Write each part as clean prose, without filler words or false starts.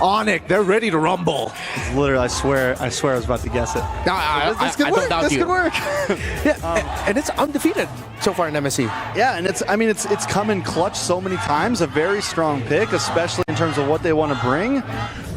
ONIC, they're ready to rumble. Literally, I swear I was about to guess it. This could work. This could work. Yeah, and it's undefeated so far in MSC. Yeah, and it's come in clutch so many times. A very strong pick, especially in terms of what they want to bring.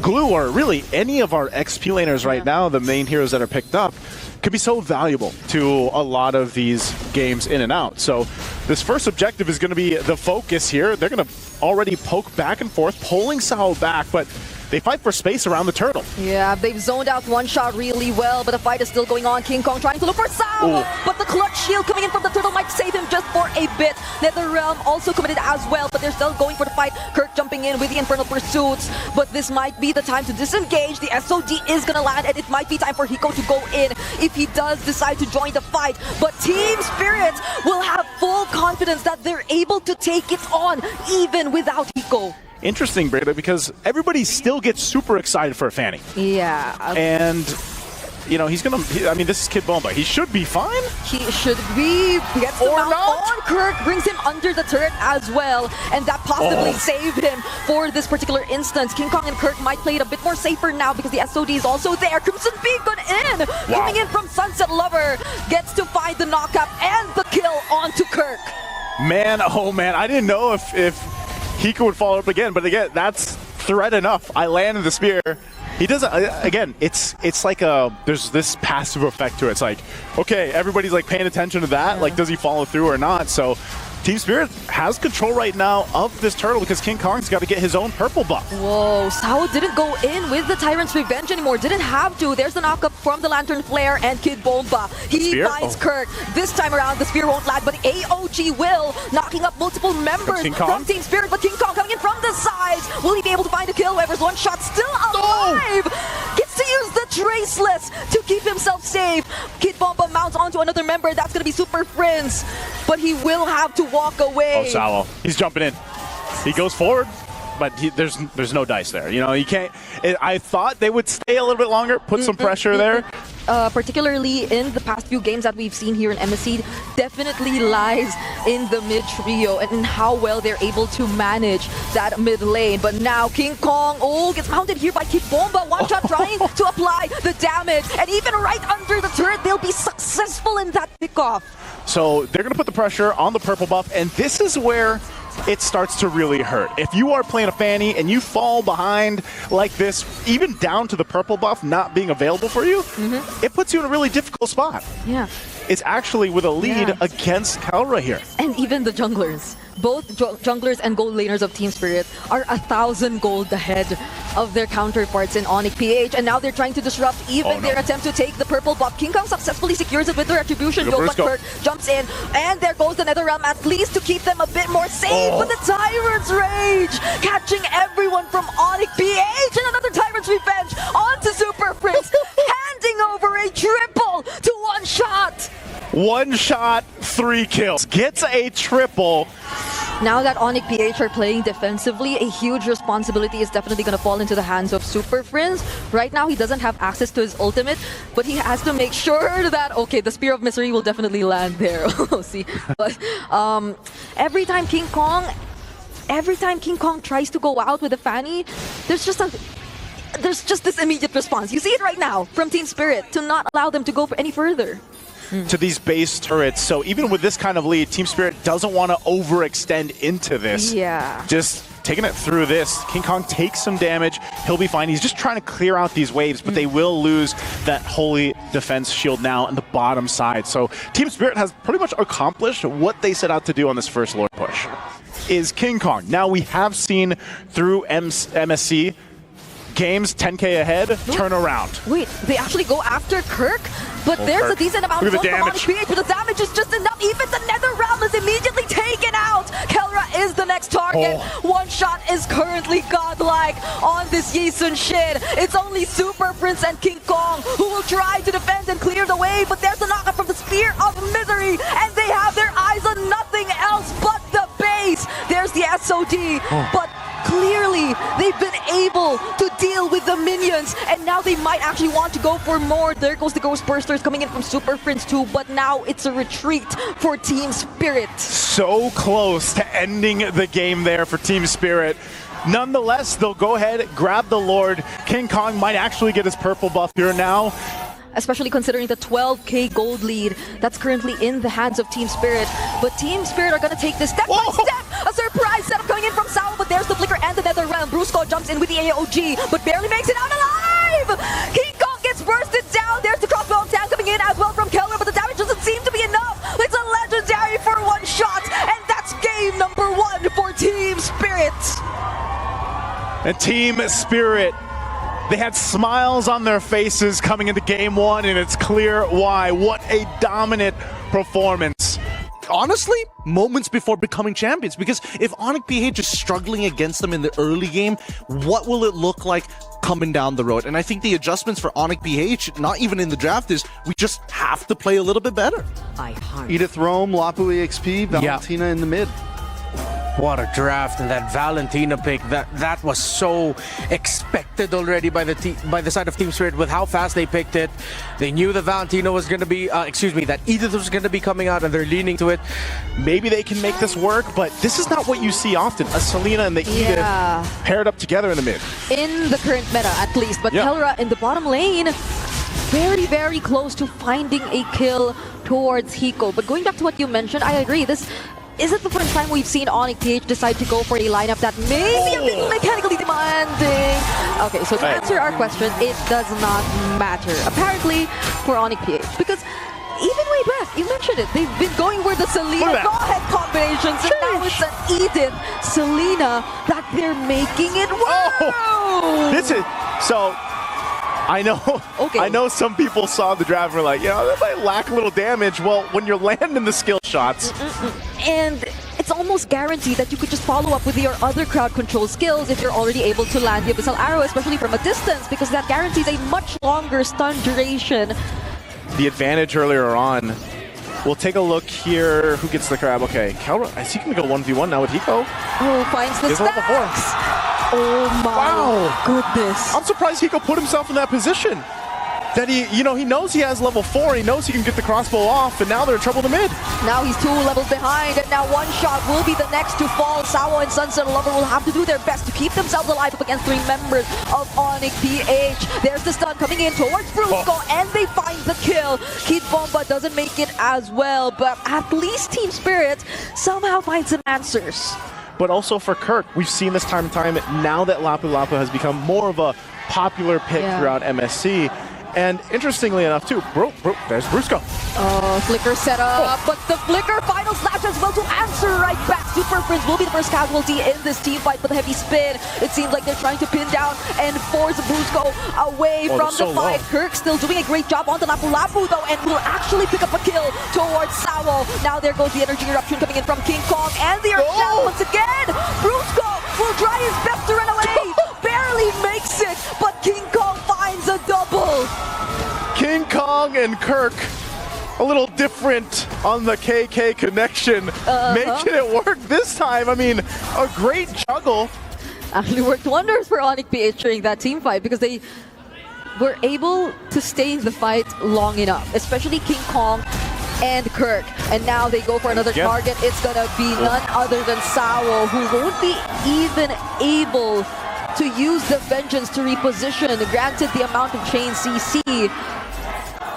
Glue, or really any of our XP laners right now, the main heroes that are picked up, could be so valuable to a lot of these games in and out. So this first objective is going to be the focus here. They're going to already poke back and forth, pulling Sao back, but they fight for space around the turtle. Yeah, they've zoned out one shot really well, but the fight is still going on. King Kong trying to look for Sao, but the clutch shield coming in from the turtle might save him just for a bit. NetherRealm also committed as well, but they're still going for the fight. Kirk jumping in with the Infernal Pursuits, but this might be the time to disengage. The SOD is gonna land, and it might be time for Hiko to go in if he does decide to join the fight. But Team Spirit will have full confidence that they're able to take it on, even without Hiko. Interesting, Breda, because everybody still gets super excited for a Fanny. Yeah. And, you know, he's going to, I mean, this is Kid Bomba. He should be fine. He should be. Gets the mount on Kirk, brings him under the turret as well, and that possibly saved him for this particular instance. King Kong and Kirk might play it a bit more safer now because the SOD is also there. Crimson Beacon in! Coming in from Sunset Lover, gets to find the knockup and the kill onto Kirk. Man, oh man, I didn't know if Hiko would follow up again, but again, that's threat enough. I landed the spear. He doesn't, again, it's like there's this passive effect to it. It's like, okay, everybody's like paying attention to that. Like, does he follow through or not? So Team Spirit has control right now of this turtle because King Kong's got to get his own purple buff. Whoa, Sao didn't go in with the Tyrant's Revenge anymore. Didn't have to. There's the knockup from the Lantern Flare and Kid Bomba. He finds Kirk. This time around, the spear won't land, but AOG will, knocking up multiple members from Team Spirit. But King Kong coming in from the sides. Will he be able to find a kill? Whoever's one shot still alive. Gets to use the Traceless to keep himself safe. Kid Bomba mounts onto another member. That's going to be Super Friends. But he will have to walk away. Oh, Sao. He's jumping in. He goes forward, but there's no dice there. You know, you can't. I thought they would stay a little bit longer, put some pressure there. Particularly in the past few games that we've seen here in MSC, definitely lies in the mid trio and in how well they're able to manage that mid lane. But now King Kong, gets mounted here by Kid Bomba. One shot trying to apply the damage, and even right under the turret, they'll be successful in that pickoff. So they're going to put the pressure on the purple buff, and this is where it starts to really hurt. If you are playing a Fanny and you fall behind like this, even down to the purple buff not being available for you, it puts you in a really difficult spot. Yeah. It's actually with a lead against Kalra here. And even the junglers. Both junglers and gold laners of Team Spirit are 1,000 gold ahead of their counterparts in ONIC PH, and now they're trying to disrupt even their attempt to take the purple buff. King Kong successfully secures it with the retribution, but Kirk jumps in, and there goes the NetherRealm at least to keep them a bit more safe. But the Tyrant's Rage catching everyone from ONIC PH, and another Tyrant's Revenge onto Super Prince, handing over a triple to one shot. One shot, 3 kills. Gets a triple. Now that ONIC PH are playing defensively, a huge responsibility is definitely going to fall into the hands of Super Friends. Right now, he doesn't have access to his ultimate, but he has to make sure that, the Spear of Misery will definitely land there. We'll see. But every time King Kong tries to go out with a Fanny, there's just this immediate response. You see it right now from Team Spirit to not allow them to go any further. To these base turrets. So even with this kind of lead, Team Spirit doesn't want to overextend into this. Yeah. Just taking it through this. King Kong takes some damage. He'll be fine. He's just trying to clear out these waves, but they will lose that holy defense shield now on the bottom side. So Team Spirit has pretty much accomplished what they set out to do on this first Lord push. Is King Kong. Now we have seen through MSC games 10k ahead, turn around. Wait, they actually go after Kirk? But there's a decent amount of damage. But the damage is just enough. Even the NetherRealm is immediately taken out. Kelra is the next target. One shot is currently godlike on this Yisun Shin. It's only Super Prince and King Kong who will try to defend and clear the way. But there's the knockup from the Spear of Misery. And they have their eyes on nothing else but the base. There's the SOD. But clearly, they've been able to deal with the minions, and now they might actually want to go for more. There goes the Ghost Bursters coming in from Super Prince too, but now it's a retreat for Team Spirit. So close to ending the game there for Team Spirit. Nonetheless, they'll go ahead, grab the Lord. King Kong might actually get his purple buff here now. Especially considering the 12k gold lead that's currently in the hands of Team Spirit. But Team Spirit are going to take this step by step. A surprise setup coming in from Sao, but there's the flicker and the nether realm. Brusco jumps in with the AOG, but barely makes it out alive! King Kong gets bursted down. There's the crossbow tank coming in as well from Keller, but the damage doesn't seem to be enough. It's a legendary for one shot, and that's game number 1 for Team Spirit. And Team Spirit, they had smiles on their faces coming into game 1, and it's clear why. What a dominant performance. Honestly, moments before becoming champions, because if ONIC PH is struggling against them in the early game, what will it look like coming down the road? And I think the adjustments for ONIC PH, not even in the draft, is we just have to play a little bit better. Edith Rome, Lapu EXP, Valentina in the mid. What a draft, and that Valentina pick, that was so expected already by the side of Team Spirit with how fast they picked it. They knew that Valentina was going to be, that Edith was going to be coming out, and they're leaning to it. Maybe they can make this work, but this is not what you see often. A Selena and the Edith paired up together in the mid. In the current meta, at least. But Kelra in the bottom lane, very, very close to finding a kill towards Hiko. But going back to what you mentioned, I agree. This isn't the first time we've seen ONIC PH decide to go for a lineup that may be a bit mechanically demanding. Okay, so to answer our question, it does not matter, apparently, for ONIC PH. Because even way back, you mentioned it, they've been going for the Selena go-ahead combinations, and now it's an Edith Selena that they're making it work. This is so. I know some people saw the draft and were like, that might lack a little damage. Well, when you're landing the skill shots. And it's almost guaranteed that you could just follow up with your other crowd control skills if you're already able to land the Abyssal Arrow, especially from a distance, because that guarantees a much longer stun duration. The advantage earlier on. We'll take a look here. Who gets the crab? Okay, Kelra, is he going to go 1v1 now with Hiko? Oh, finds the stacks. Oh my goodness. I'm surprised Hiko put himself in that position. That he knows he has level 4, he knows he can get the crossbow off, and now they're in trouble in the mid. Now he's 2 levels behind, and now one shot will be the next to fall. Sawo and Sunset Lover will have to do their best to keep themselves alive up against 3 members of ONIC PH. There's the stun coming in towards Brusco, and they find the kill. Kid Bomba doesn't make it as well, but at least Team Spirit somehow finds some answers. But also for Kirk, we've seen this time and time, now that Lapu Lapu has become more of a popular pick throughout MSC. And interestingly enough, too, there's Brusco. Oh, flicker set up, but the flicker final slash as well to answer right back. Super Prince will be the first casualty in this team fight with a heavy spin. It seems like they're trying to pin down and force Brusco away from the fight. Kirk still doing a great job on the Lapu Lapu though, and will actually pick up a kill towards Sawo. Now there goes the energy eruption coming in from King Kong, and the Earth Shadow once again. Brusco will try his best to run away. Barely makes it, but King Kong finds a double. King Kong and Kirk, a little different on the KK connection, making it work this time. I mean, a great juggle. Actually worked wonders for ONIC PH during that team fight, because they were able to stay in the fight long enough, especially King Kong and Kirk. And now they go for another target. It's gonna be none other than Sawo, who won't be even able to use the Vengeance to reposition, granted the amount of chain CC.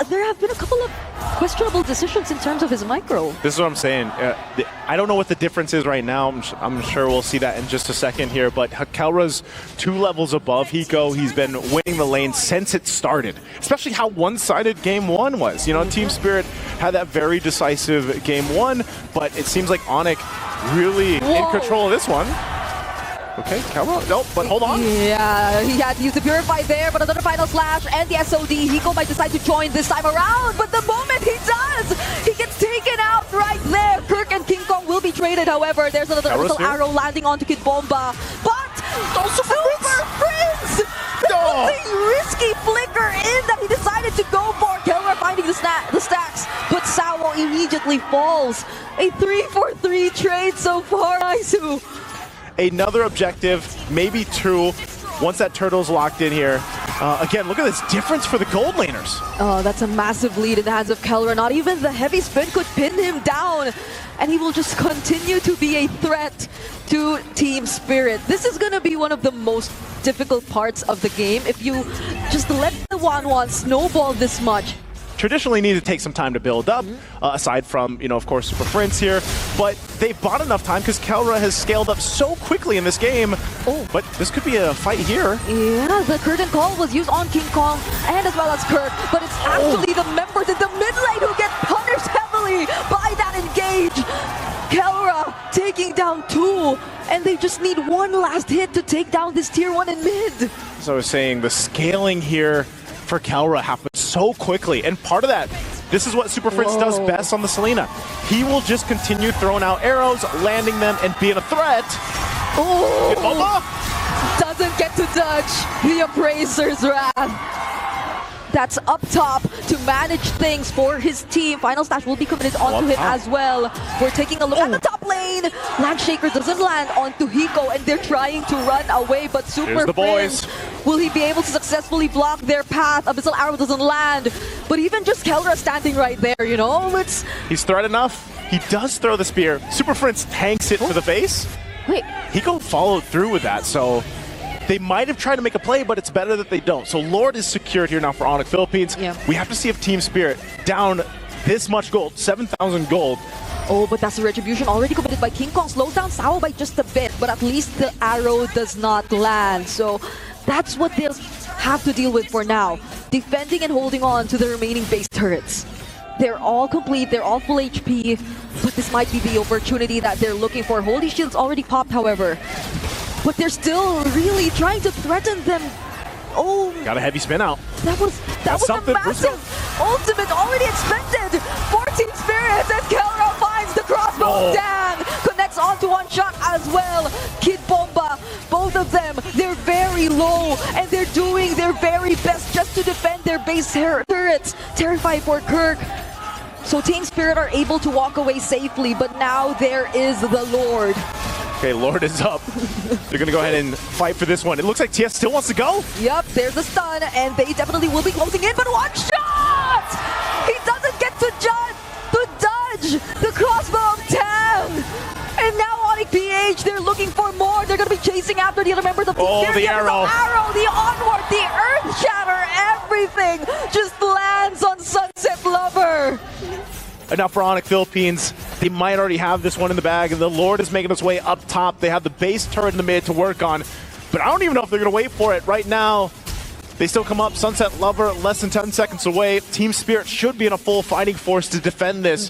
There have been a couple of questionable decisions in terms of his micro. This is what I'm saying. I don't know what the difference is right now. I'm sure we'll see that in just a second here, but Kelra's 2 levels above Hiko. He's been winning the lane since it started, especially how one-sided game 1 was. Team Spirit had that very decisive game 1, but it seems like ONIC really in control of this one. Okay, Kelra, nope, but hold on. Yeah, he had to use the Purify there, but another final slash and the SOD. Hiko might decide to join this time around, but the moment he does, he gets taken out right there. Kirk and King Kong will be traded, however. There's another little arrow landing onto Kid Bomba, but Super Prince! The risky flicker in that he decided to go for. Kelra finding the stacks, but Sawo immediately falls. A 3-for-3 trade so far, Aisu. Another objective, maybe 2, once that turtle's locked in here. Again, look at this difference for the gold laners. Oh, that's a massive lead in the hands of Kelra. Not even the heavy spin could pin him down. And he will just continue to be a threat to Team Spirit. This is going to be one of the most difficult parts of the game if you just let the 1-1 snowball this much. Traditionally need to take some time to build up, aside from, of course, Super Prince here. But they've bought enough time because Kelra has scaled up so quickly in this game. Oh. But this could be a fight here. Yeah, the curtain call was used on King Kong and as well as Kirk. But it's actually the members in the mid lane who get punished heavily by that engage. Kelra taking down 2. And they just need one last hit to take down this tier 1 in mid. So I was saying, the scaling here for Kelra happens so quickly, and part of that, this is what Super Prince does best on the Selena. He will just continue throwing out arrows, landing them, and being a threat. Oh! Doesn't get to dodge the Appraiser's wrath. That's up top to manage things for his team. Final Stash will be committed onto him as well. We're taking a look at the top lane. Landshaker doesn't land onto Hiko, and they're trying to run away, but Super Prince, will he be able to successfully block their path? Abyssal Arrow doesn't land, but even just Kelra standing right there, He's threat enough. He does throw the spear. Super Prince tanks it for the base. Wait. Hiko followed through with that, so they might have tried to make a play, but it's better that they don't. So Lord is secured here now for ONIC Philippines. Yeah. We have to see if Team Spirit down this much gold, 7,000 gold. Oh, but that's the retribution already committed by King Kong. Slows down Sao by just a bit, but at least the arrow does not land. So that's what they'll have to deal with for now. Defending and holding on to the remaining base turrets. They're all complete, they're all full HP, but this might be the opportunity that they're looking for. Holy Shield's already popped, however. But they're still really trying to threaten them. Oh, got a heavy spin out. That was a massive ultimate already expected for Team Spirit, and Kelra finds the crossbow down, connects onto one shot as well. Kid Bomba, both of them, they're very low, and they're doing their very best just to defend their base turrets. Terrified for Kirk. So Team Spirit are able to walk away safely, but now there is the Lord. Okay, Lord is up. They're going to go ahead and fight for this one. It looks like TS still wants to go. Yep, there's a stun, and they definitely will be closing in, but one shot! He doesn't get to dodge the crossbow of 10! And now ONIC PH, they're looking for more. They're going to be chasing after the other members of the team. The arrow. The onward, the earth shatter, everything just lands on Sunset Lover. Enough for ONIC Philippines. They might already have this one in the bag, and the Lord is making its way up top. They have the base turret in the mid to work on, but I don't even know if they're going to wait for it. Right now, they still come up. Sunset Lover less than 10 seconds away. Team Spirit should be in a full fighting force to defend this,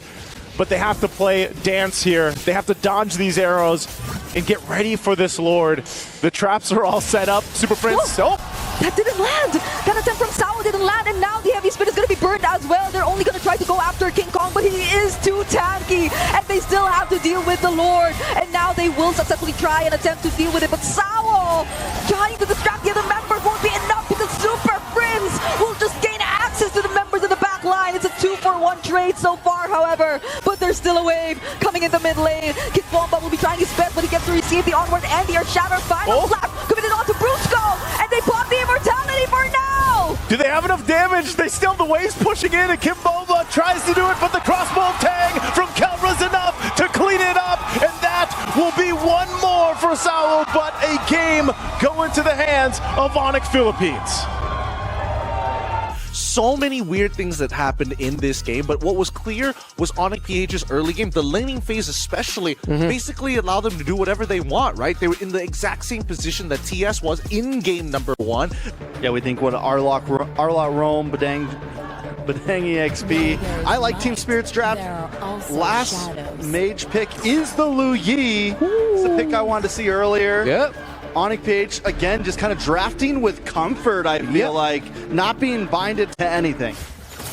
but they have to play dance here. They have to dodge these arrows and get ready for this Lord. The traps are all set up. Super Prince, that didn't land! That attempt from Sao didn't land, and now the heavy spin is going to be burned as well. They're only going to try to go after King Kong, but he is too tanky, and they still have to deal with the Lord. And now they will successfully try and attempt to deal with it, but Sao trying to distract the other members won't be enough because Super Prince will just gain access to the members in the back line. It's a 2-for-1 trade so far, however, but there's still a wave coming in the mid lane. Kid Bomba will be trying his best, but he gets to receive the onward and the Earth Shatter. Final flash committed on to Brusco, and they pop the immortality for now! do they have enough damage? They still have the waves pushing in, and Kim Bomba tries to do it, but the crossbow tag from Kelra's enough to clean it up, and that will be one more for Sao, but a game going to the hands of ONIC Philippines. So many weird things that happened in this game, but what was clear was ONIC PH's early game, the laning phase especially, basically allowed them to do whatever they want, right? They were in the exact same position that TS was in game number 1. Yeah, we think what Arlot Rome, Badang EXP. I like Team Spirit's draft. Last mage pick is the Lu Yi. It's the pick I wanted to see earlier. Yep. ONIC PH, again, just kind of drafting with comfort, I feel like, not being binded to anything.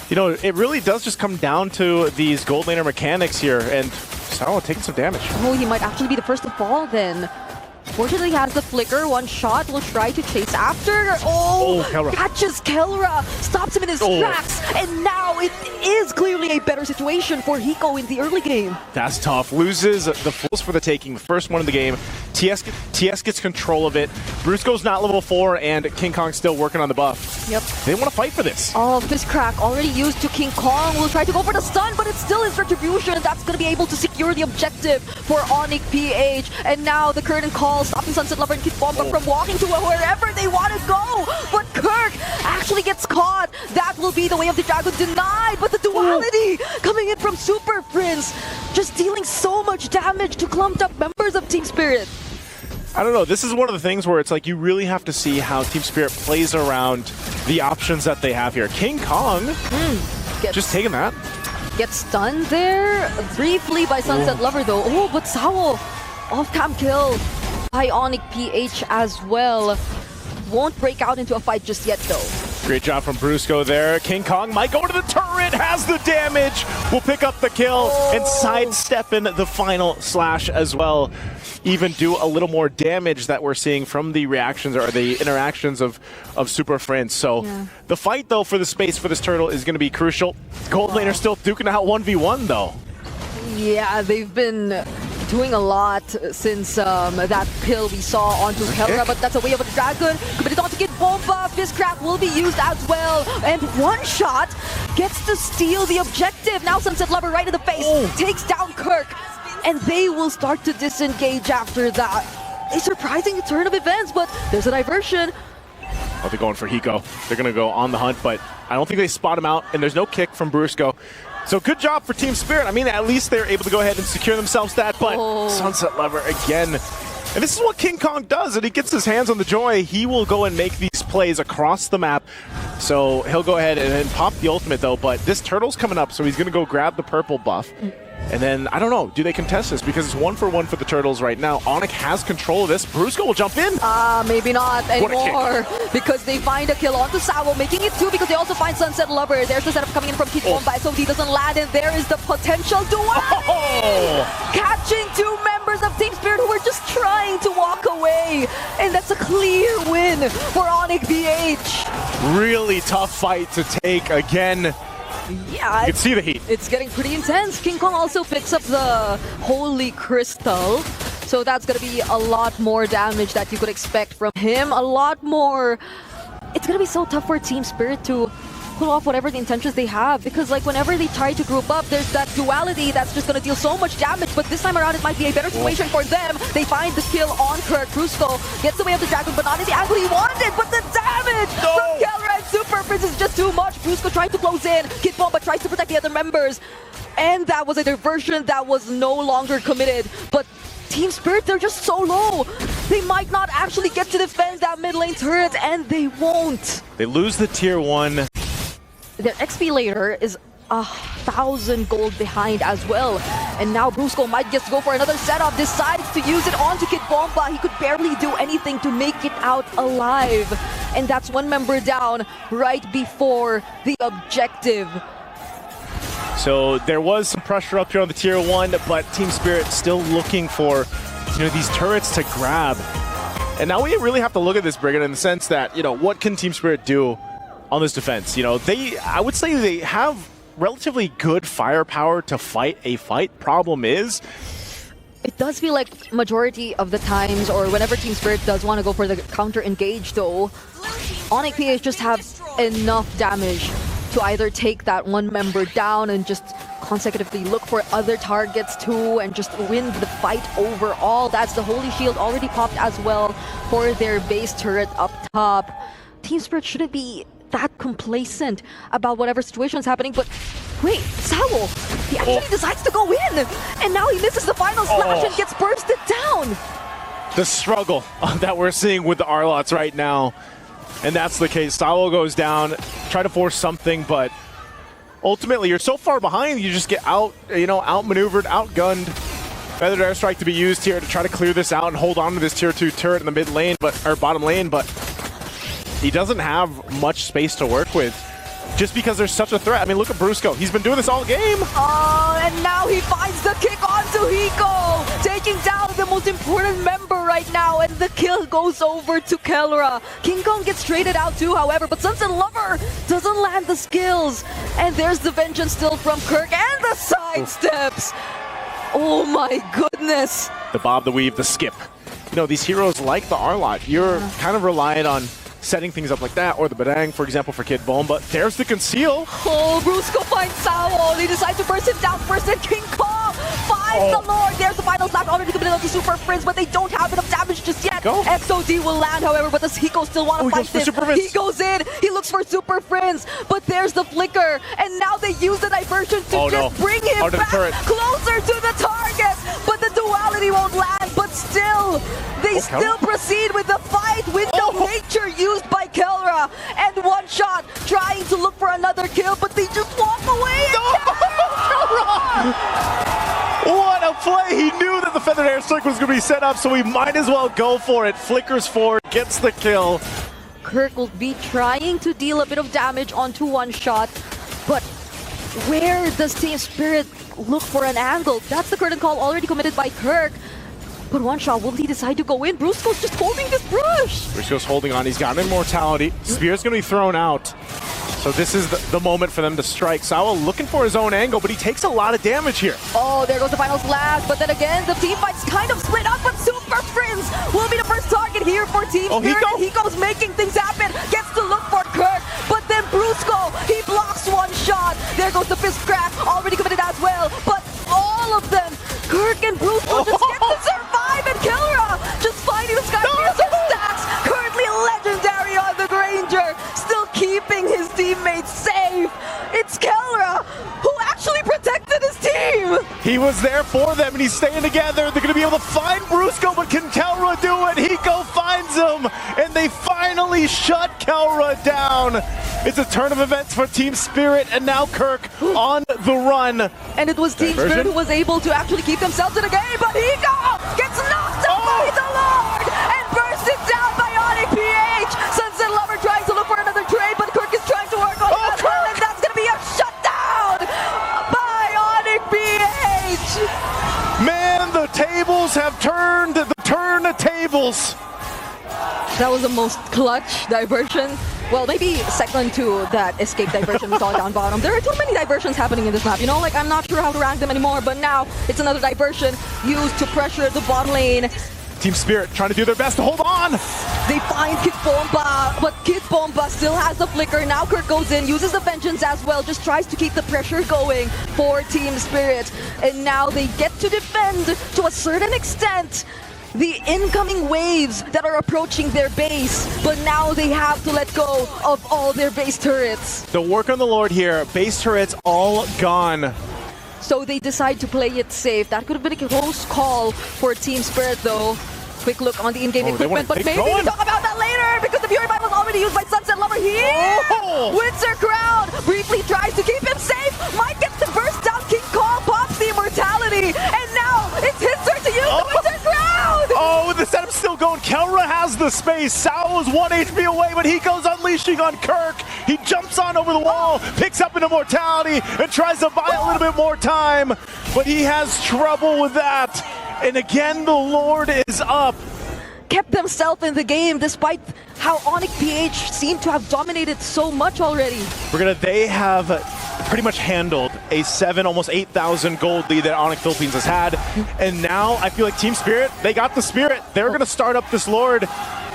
You know, it really does just come down to these gold laner mechanics here, and Sao taking some damage. Oh, he might actually be the first to fall then. Fortunately, he has the flicker. One shot will try to chase after. Kelra catches Kelra, stops him in his tracks, and now it is clearly a better situation for Hiko in the early game. That's tough. Loses the fools for the taking, the first one in the game. TS gets control of it. Brusco's not level 4, and King Kong's still working on the buff. Yep. They want to fight for this. Oh, Fist Crack already used to King Kong. Will try to go for the stun, but it's still his retribution. That's going to be able to secure the objective for ONIC PH. And now the curtain call, stopping Sunset Lover and Kid Bomba from walking to wherever they want to go. But Kirk actually gets caught. That will be the way of the dragon denied. But the duality coming in from Super Prince, just dealing so much damage to clumped up members of Team Spirit. I don't know. This is one of the things where it's like you really have to see how Team Spirit plays around the options that they have here. King Kong, just taking that. Gets stunned there briefly by Sunset Lover though. Oh, but Sao off-cam kill by ONIC PH as well. Won't break out into a fight just yet though. Great job from Brusco there. King Kong might go to the turret, has the damage, will pick up the kill and sidestep in the final slash as well. Even do a little more damage that we're seeing from the reactions or the interactions of Super Friends. So the fight though for the space for this turtle is going to be crucial. Gold Laner still duking out 1v1 though. Yeah, they've been doing a lot since that pill we saw onto Kelra, but that's a way of a dragon. Committed onto Kid Bomba. Fist Crack will be used as well. And one shot gets to steal the objective. Now Sunset Lover right in the face. Takes down Kirk. And they will start to disengage after that. A surprising turn of events, but there's a diversion. Oh, they're going for Hiko. They're going to go on the hunt, but I don't think they spot him out, and there's no kick from Brusco. So good job for Team Spirit. I mean, at least they're able to go ahead and secure themselves that, but Sunset Lover again. And this is what King Kong does, and he gets his hands on the joy. He will go and make these plays across the map. So he'll go ahead and then pop the ultimate though, but this turtle's coming up, so he's going to go grab the purple buff. And then, I don't know, do they contest this? Because it's 1-for-1 for the turtles right now. ONIC has control of this. Brusco will jump in. Maybe not anymore. Because they find a kill onto Sao, making it 2 because they also find Sunset Lover. There's the setup coming in from Kid Bomba. SOD doesn't land, and there is the potential duality. Catching 2 members of Team Spirit who were just trying to walk away. And that's a clear win for ONIC PH. Really tough fight to take again. Yeah, you can see the heat. It's getting pretty intense. King Kong also picks up the Holy Crystal. So that's going to be a lot more damage that you could expect from him. A lot more. It's going to be so tough for Team Spirit to pull off whatever the intentions they have. Because like whenever they try to group up, there's that duality that's just going to deal so much damage. But this time around, it might be a better situation for them. They find the kill on Kirk. Brusco gets away of the dragon, but not in the angle he wanted. But the damage from Kelra and Super Prince is just too much. Brusco trying to close in. Kid Bomba tries to protect the other members. And that was a diversion that was no longer committed. But Team Spirit, they're just so low. They might not actually get to defend that mid lane turret, and they won't. They lose the tier 1. Their XP later is 1,000 gold behind as well. And now Brusco might just go for another setup, decides to use it onto Kid Bomba. He could barely do anything to make it out alive. And that's 1 member down right before the objective. So there was some pressure up here on the tier 1, but Team Spirit still looking for these turrets to grab. And now we really have to look at this, Brigand, in the sense that, what can Team Spirit do on this defense? I would say they have relatively good firepower to fight a fight. Problem is, it does feel like majority of the times, or whenever Team Spirit does want to go for the counter engage though, ONIC PH just have enough damage to either take that 1 member down and just consecutively look for other targets too and just win the fight overall. That's the Holy Shield already popped as well for their base turret up top. Team Spirit shouldn't be that complacent about whatever situation is happening, but wait, Sao, he actually decides to go in, and now he misses the final slash and gets bursted down. The struggle that we're seeing with the Arlots right now, and that's the case. Sao goes down, try to force something, but ultimately you're so far behind, you just get outmaneuvered, outgunned. Feathered Airstrike to be used here to try to clear this out and hold on to this tier 2 turret in the mid lane, or bottom lane, but he doesn't have much space to work with just because there's such a threat. I mean, look at Brusco. He's been doing this all game. And now he finds the kick onto Hiko, taking down the most important member right now, and the kill goes over to Kelra. King Kong gets traded out too, however, but Sunset Lover doesn't land the skills. And there's the vengeance still from Kirk, and the side steps. Oh my goodness. The bob, the weave, the skip. you know, these heroes like the Arlot, you're kind of reliant on setting things up like that, or the Badang, for example, for Kid Bomba. There's the conceal. Oh, Brusco finds Sao. They decide to burst him down first, and King Kong finds the Lord. There's the final slap already committed on the Super Prince, but they don't have enough damage just yet. XOD will land, however, but does Hiko still want to fight this? He goes in, he looks for Super Prince, but there's the flicker, and now they use the diversion to just bring him back closer to the target, but the duality won't land, but still, they still proceed with the fight. Window nature used by Kelra, and one shot trying to look for another kill, but they just walk away. What a play! He knew that the feathered airstrike was going to be set up, so he might as well go for it. Flickers forward, gets the kill. Kirk will be trying to deal a bit of damage onto one shot, but where does Team Spirit look for an angle? That's the curtain call already committed by Kirk. But one shot, will he decide to go in? Brusco's just holding this brush. Brusco's holding on. He's got immortality. Spear's going to be thrown out. So this is the moment for them to strike. Sawa looking for his own angle, but he takes a lot of damage here. Oh, there goes the final slash. But then again, the team fight's kind of split up, but Super Prince will be the first target here for Team Spirit. Hiko's making things happen. Gets to look for Kirk, but then Brusco, he blocks one shot. There goes the fist crack, already committed as well. But all of them, Kirk and Brusco just get to survive, and Kelra just finding the Skypiercer stacks. Currently legendary on the Granger, still keeping his teammates safe. It's Kelra who actually protected his team. He was there for them, and he's staying together. They're going to be able to find Brusco, but can Kelra do it? Hiko finds him, and they finally shut Kelra down. It's a turn of events for Team Spirit, and now Kirk on the run. And it was Team Spirit who was able to actually keep themselves in the game, but Hiko gets knocked out by the Lord and bursted down by ONIC PH. Sunset Lover trying to look for another trade, but Kirk is trying to work on it as well, and that's going to be a shutdown by ONIC PH. Man, the tables have turned. The turn the tables. That was the most clutch diversion. Well, maybe second to that escape diversion we saw down bottom. There are too many diversions happening in this map, you know? Like, I'm not sure how to rank them anymore, but now it's another diversion used to pressure the bottom lane. Team Spirit trying to do their best to hold on. They find Kid Bomba, but Kid Bomba still has the flicker. Now Kirk goes in, uses the vengeance as well, just tries to keep the pressure going for Team Spirit. And now they get to defend to a certain extent the incoming waves that are approaching their base, but now they have to let go of all their base turrets. The work on the Lord here, base turrets all gone. So they decide to play it safe. That could have been a close call for Team Spirit though. Quick look on the in-game equipment, but maybe we'll talk about that later because the Fury Bind was already used by Sunset Lover here. Windsor Crown briefly tries to keep him safe. Might get to burst down. King Kong pops the immortality, and now it's his turn to use the Windsor Crown. Oh, the setup's still going. Kelra has the space. Sao is 1 HP away, but he goes unleashing on Kirk. He jumps on over the wall, picks up an immortality, and tries to buy a little bit more time, but he has trouble with that. And again, the Lord is up. Kept themselves in the game despite how ONIC PH seemed to have dominated so much already. They have pretty much handled a 7, almost 8,000 gold lead that ONIC Philippines has had. And now I feel like Team Spirit, they got the spirit. They're going to start up this Lord.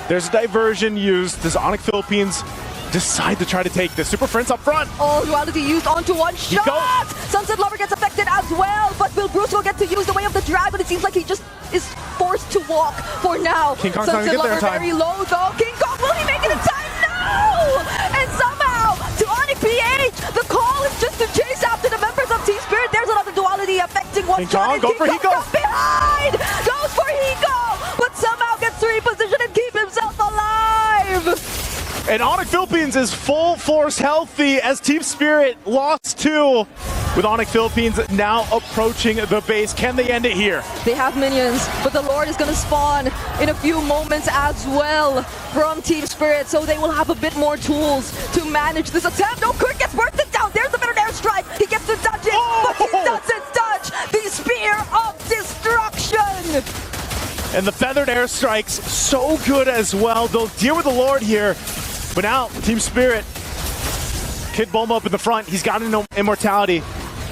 There's a diversion used. Does ONIC Philippines decide to try to take this? Super Prince up front. Oh, duality used onto one shot. Sunset Lover gets affected as well, but will Brusco get to use the way of the dragon? It seems like he just is forced to walk for now. King Kong's not gonna get there in time. Very low though. King Kong, will he make it in time? No! And somehow, to ONIC PH, the call is just to chase after the members of Team Spirit. There's another duality affecting one shot. King Kong, go for Hiko. Behind! Goes for Hiko, but somehow gets to reposition and keep himself alive. And ONIC Philippines is full force healthy as Team Spirit lost 2. With ONIC Philippines now approaching the base. Can they end it here? They have minions, but the Lord is going to spawn in a few moments as well from Team Spirit, so they will have a bit more tools to manage this attempt. Oh, Kirk gets bursted down. There's the better airstrike. He gets to dodge it, but he doesn't dodge the Spear of Destruction. And the feathered airstrikes, so good as well. They'll deal with the Lord here. But now, Team Spirit, Kid Bomba up in the front. He's got an immortality.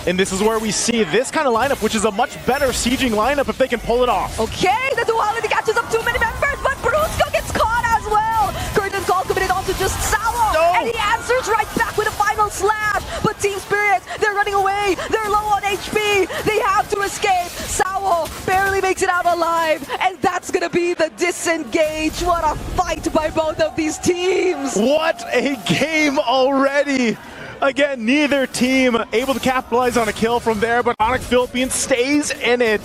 And this is where we see this kind of lineup, which is a much better sieging lineup if they can pull it off. Okay, the duality catches up too many members, but Brusco gets caught as well. Curtain call committed onto just Sawo, and he answers right back with a final slash. But Team Spirit, they're running away. They're low on HP. They have to escape. Sawo barely makes it out alive, and that's gonna be the disengage. What a fight by both of these teams. What a game already. Again, neither team able to capitalize on a kill from there, but ONIC Philippines stays in it.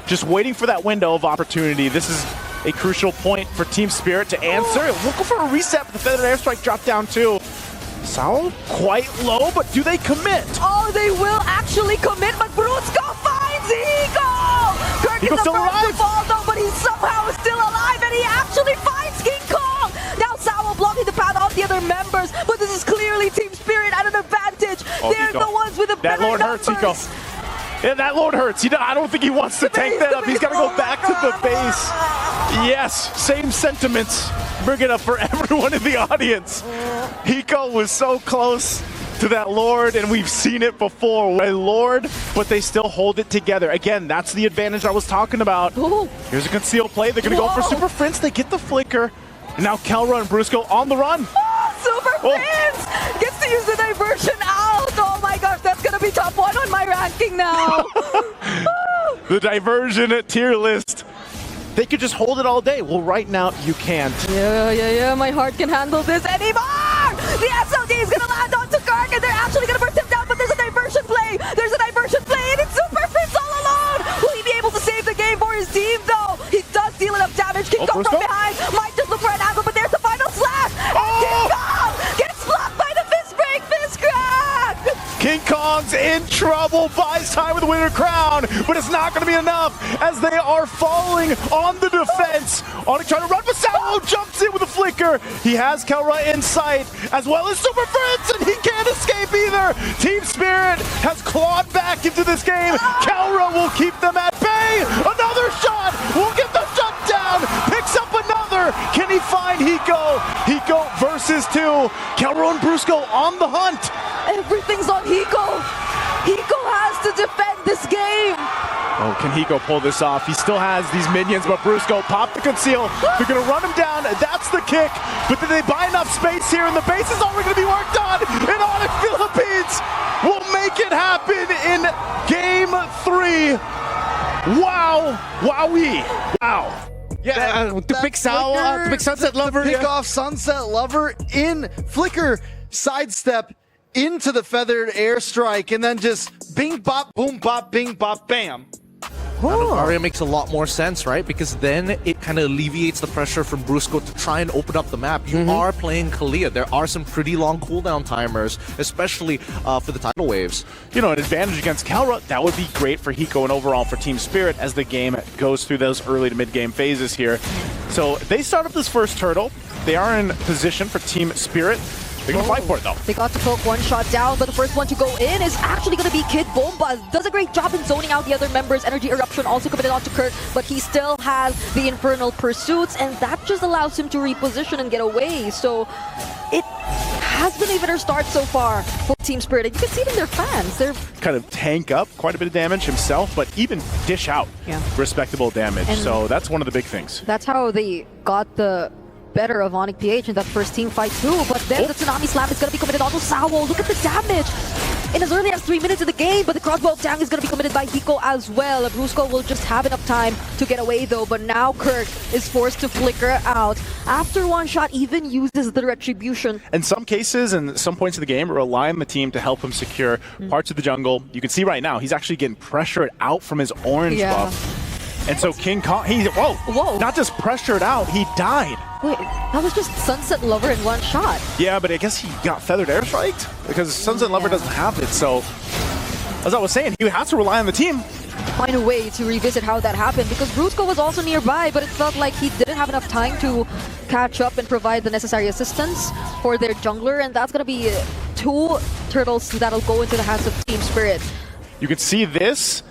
Just waiting for that window of opportunity. This is a crucial point for Team Spirit to answer. We'll go for a reset, but the feathered airstrike dropped down too. Sao quite low, but do they commit? Oh, they will actually commit, but Brusco finds Hiko! Kirk is the still first alive. to fall though, but he's somehow still alive, and he actually finds King Kong! Now Sao blocking the path of the other members, but this is clearly Team Spirit at an advantage. They're Hiko. the ones with the That better Lord numbers. hurts, Hiko. Yeah, that Lord hurts. I don't think he wants to tank that up. He's got to go back to the base. Yes, same sentiments. Bring it up for everyone in the audience. Hiko was so close to that Lord, and we've seen it before. A Lord, but they still hold it together. Again, that's the advantage I was talking about. Ooh. Here's a concealed play. They're going to go for Super Prince. They get the flicker. And now Kelra and Brusco on the run. Super Prince gets to use the diversion out. Oh my gosh, that's gonna be top 1 on my ranking now. The diversion at tier list. They could just hold it all day. Well, right now, you can't. Yeah, my heart can handle this anymore! The SLD is gonna land onto Kark, and they're actually gonna burst him down, but there's a diversion play! There's a diversion play, and it's Super Prince all alone! Will he be able to save the game for his team, though? He does deal enough damage. King Kong from behind might just look for an angle, but there's the final slash! And King Kong gets blocked by the fist break, fist crack! King Kong's in trouble, buys time with the winner crown, but it's not going to be enough as they are falling on the defense. ONIC trying to run, but Sao jumps in with a flicker. He has Kelra in sight, as well as Super Prince, and he can't escape either. Team Spirit has clawed back into this game. Kelra will keep them at bay. Another shot will get the shut down. Picks up another. Can he find Hiko? Hiko versus 2. Kelra and Brusco on the hunt. Everything's on Hiko. Hiko has to defend this game. Oh, can Hiko pull this off? He still has these minions, but Brusco popped the conceal. They're going to run him down. That's the kick. But did they buy enough space here? And the base is already going to be worked on. And ONIC Philippines will make it happen in Game 3. Wow. Wowee. Wow. Yeah, to pick Sunset Lover. Pick off Sunset Lover in flicker, sidestep into the feathered airstrike, and then just bing bop, boom bop, bing bop, bam. Aria makes a lot more sense, right? Because then it kind of alleviates the pressure from Brusco to try and open up the map. You are playing Kalia. There are some pretty long cooldown timers, especially for the tidal waves. You know, an advantage against Kelra, that would be great for Hiko and overall for Team Spirit as the game goes through those early to mid-game phases here. So they start up this first turtle. They are in position for Team Spirit. They're going to fight for it, though. They got to poke one shot down, but the first one to go in is actually going to be Kid Bomba. Does a great job in zoning out the other members. Energy Eruption also committed onto Kirk, but he still has the Infernal Pursuits, and that just allows him to reposition and get away. So it has been a better start so far for Team Spirit. And you can see it in their fans. They're kind of tank up quite a bit of damage himself, but even dish out respectable damage. And so that's one of the big things. that's how they got the better of ONIC PH in that first team fight too, but then the Tsunami Slam is going to be committed onto Sawo. Look at the damage! In as early as 3 minutes in the game, but the Crossbow of Tang is going to be committed by Hiko as well. Brusco will just have enough time to get away though, but now Kirk is forced to flicker out. After one shot, even uses the Retribution. In some cases and some points of the game, rely on the team to help him secure parts of the jungle. You can see right now, he's actually getting pressured out from his orange buff. And so King Kong, whoa, not just pressured out, he died. Wait, that was just Sunset Lover in one shot. Yeah, but I guess he got feathered airstriked because Sunset Lover doesn't have it. So, as I was saying, he has to rely on the team. Find a way to revisit how that happened, because Brusco was also nearby, but it felt like he didn't have enough time to catch up and provide the necessary assistance for their jungler, and that's going to be 2 turtles that'll go into the hands of Team Spirit. You can see this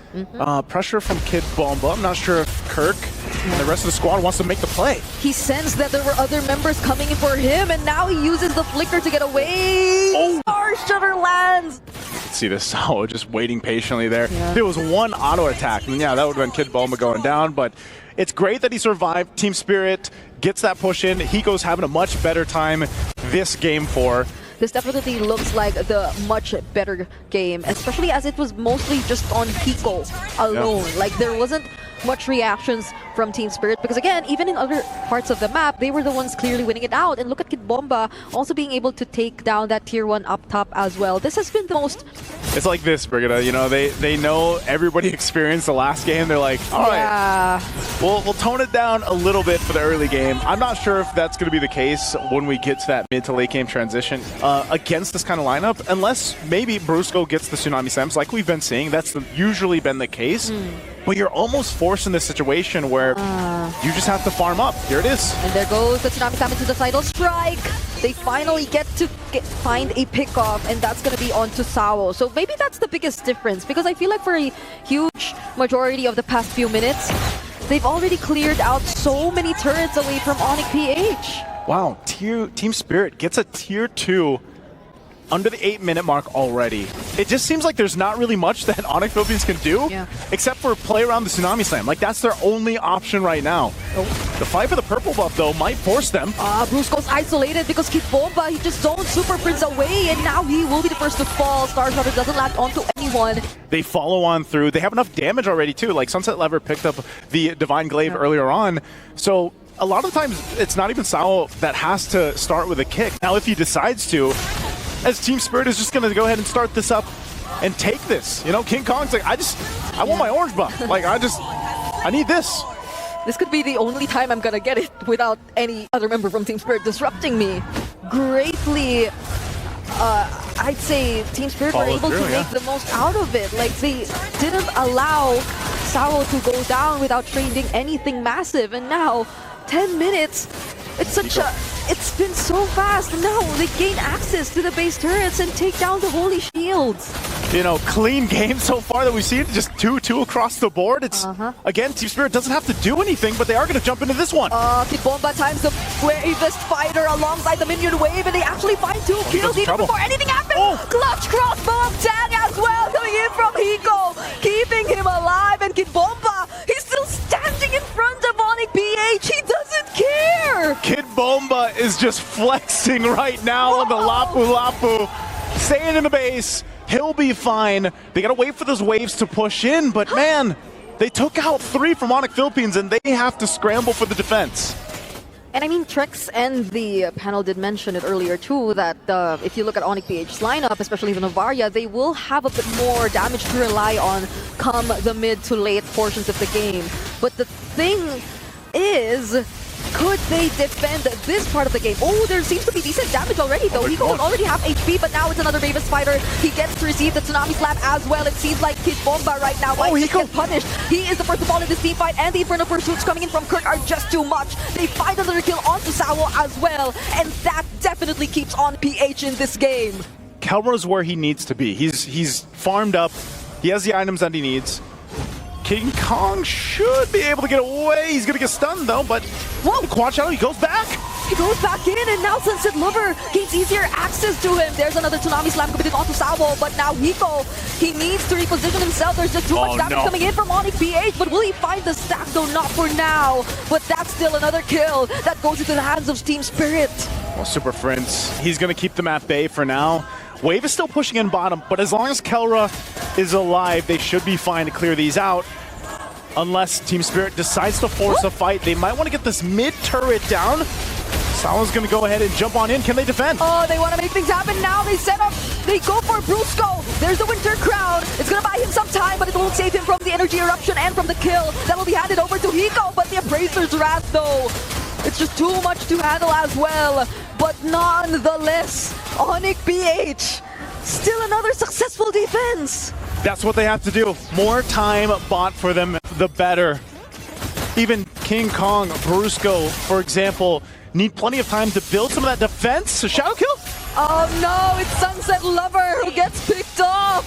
pressure from Kid Bomba. I'm not sure if Kirk and the rest of the squad wants to make the play. He sensed that there were other members coming in for him, and now he uses the flicker to get away. Star Shutter lands. see this Sao just waiting patiently there. Yeah. If it was one auto attack, then yeah, that would have been Kid Bomba going down, but it's great that he survived. Team Spirit gets that push in. Hiko's having a much better time this game 4. This definitely looks like the much better game, especially as it was mostly just on Hiko alone. Yeah. Like, there wasn't much reactions from Team Spirit because, again, even in other parts of the map, they were the ones clearly winning it out. And look at Kid Bomba also being able to take down that tier 1 up top as well. This has been the most... It's like this, Brigida. You know, they know everybody experienced the last game. They're like, all right, we'll tone it down a little bit for the early game. I'm not sure if that's going to be the case when we get to that mid to late game transition against this kind of lineup, unless maybe Brusco gets the Tsunami Slams like we've been seeing. That's usually been the case. But you're almost forced in this situation where you just have to farm up. Here it is. And there goes the Tsunami Slam into the final strike. They finally get to find a pickoff, and that's going to be onto Sao. So maybe that's the biggest difference, because I feel like for a huge majority of the past few minutes, they've already cleared out so many turrets away from ONIC PH. Wow, Team Spirit gets a tier 2 under the 8-minute mark already. It just seems like there's not really much that ONIC Philippines can do, except for play around the Tsunami Slam. Like, that's their only option right now. The fight for the purple buff, though, might force them. Brusco's isolated because Kid Bomba, he just zoned Super Prince away, and now he will be the first to fall. Star Shroud doesn't latch onto anyone. They follow on through. They have enough damage already, too. Like, Sunset Lever picked up the Divine Glaive earlier on. So a lot of times, it's not even Sao that has to start with a kick. Now, if he decides to, as Team Spirit is just going to go ahead and start this up and take this. You know, King Kong's like, I want my orange buff. Like, I need this. This could be the only time I'm gonna get it without any other member from Team Spirit disrupting me. Greatly, I'd say Team Spirit were able to make the most out of it. Like, they didn't allow Sao to go down without trading anything massive. And now, 10 minutes, it's been so fast. Now they gain access to the base turrets and take down the holy shields. You know, clean game so far that we've seen. Just 2-2 across the board. It's again, Team Spirit doesn't have to do anything, but they are going to jump into this one. Kid Bomba times the bravest fighter alongside the minion wave, and they actually find 2 kills even before anything happens. Clutch crossbow of Tang as well coming in from Hiko, keeping him alive. And Kid Bomba, he's still standing in front of ONIC PH. He doesn't care. Kid Bomba is just flexing right now on the Lapu Lapu, staying in the base. He'll be fine. They gotta wait for those waves to push in, but man, they took out 3 from ONIC Philippines, and they have to scramble for the defense. And I mean, Trex and the panel did mention it earlier too, that if you look at ONIC PH's lineup, especially the Novaria, they will have a bit more damage to rely on come the mid to late portions of the game. But the thing is, could they defend this part of the game? Oh, there seems to be decent damage already, though. Hiko will already have HP, but now it's another Mavis fighter. He gets to receive the Tsunami Slap as well. It seems like Kid Bomba right now might just get punished. He is the first to fall in this team fight, and the Inferno Pursuits coming in from Kirk are just too much. They find another kill onto Sao as well, and that definitely keeps on PH in this game. Kelro's where he needs to be. He's farmed up. He has the items that he needs. King Kong should be able to get away. He's going to get stunned, though, but the quad shadow, he goes back. He goes back in, and now Sunset Lover gains easier access to him. There's another Tsunami Slam committed onto Sao, but now Hiko, he needs to reposition himself. There's just too much damage coming in from ONIC PH, but will he find the stack, though? Not for now. But that's still another kill that goes into the hands of Team Spirit. Well, Super Prince, he's going to keep them at bay for now. Wave is still pushing in bottom, but as long as Kelra is alive, they should be fine to clear these out. Unless Team Spirit decides to force a fight, they might want to get this mid turret down. Sao's going to go ahead and jump on in. Can they defend? Oh, they want to make things happen now. They set up, they go for Brusco. There's the Winter Crown. It's going to buy him some time, but it won't save him from the energy eruption and from the kill. That will be handed over to Hiko, but the Appraiser's Wrath, though, it's just too much to handle as well. But nonetheless, ONIC PH, still another successful defense. That's what they have to do. More time bought for them, the better. Even King Kong, Brusco, for example, need plenty of time to build some of that defense. A shadow kill? Oh no, it's Sunset Lover who gets picked off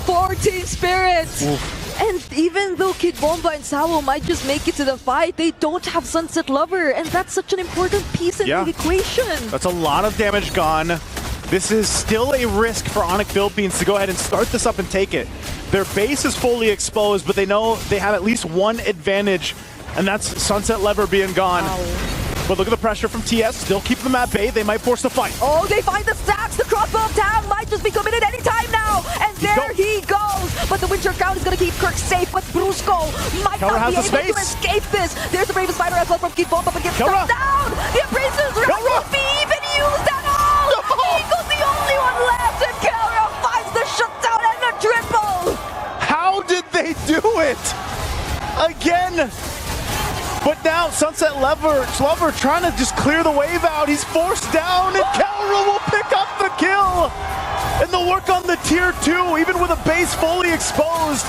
for Team Spirit. Oof. And even though Kid Bomba and Sao might just make it to the fight, they don't have Sunset Lover, and that's such an important piece in the equation. That's a lot of damage gone. This is still a risk for ONIC Philippines to go ahead and start this up and take it. Their base is fully exposed, but they know they have at least one advantage, and that's Sunset Lever being gone. But look at the pressure from TS, still keep them at bay. They might force the fight. Oh, they find the stacks. The crossbow of town might just be committed any time now. And there he goes. But the Winter Crown is going to keep Kirk safe. But Brusco might not be able to escape this. There's the Bravest Spider as well from Kid Bomba, but gets shut down. The Abrasive's right won't be even used at all. Eagle's the only one left. And Kelra finds the shutdown and the triple. How did they do it? Again. But now Sunset Lever trying to just clear the wave out. He's forced down, and Kelra will pick up the kill. And they'll work on the tier 2, even with a base fully exposed.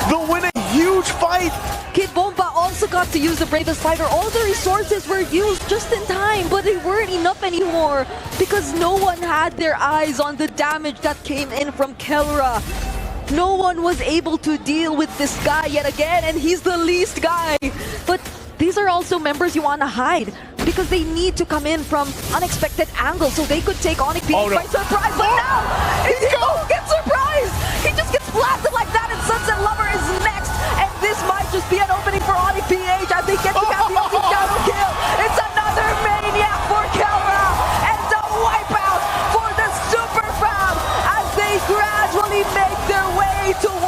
They'll win a huge fight. Kid Bomba also got to use the Bravest Fighter. All the resources were used just in time, but they weren't enough anymore because no one had their eyes on the damage that came in from Kelra. No one was able to deal with this guy yet again, and he's the least guy. But these are also members you want to hide because they need to come in from unexpected angles so they could take ONIC PH by surprise. But now, he don't get surprised. He just gets blasted like that, and Sunset Lover is next. And this might just be an opening for ONIC PH as they get to have the ultimate double kill. It's another maniac for Kelra and a wipeout for the Super Fam as they gradually make their way towards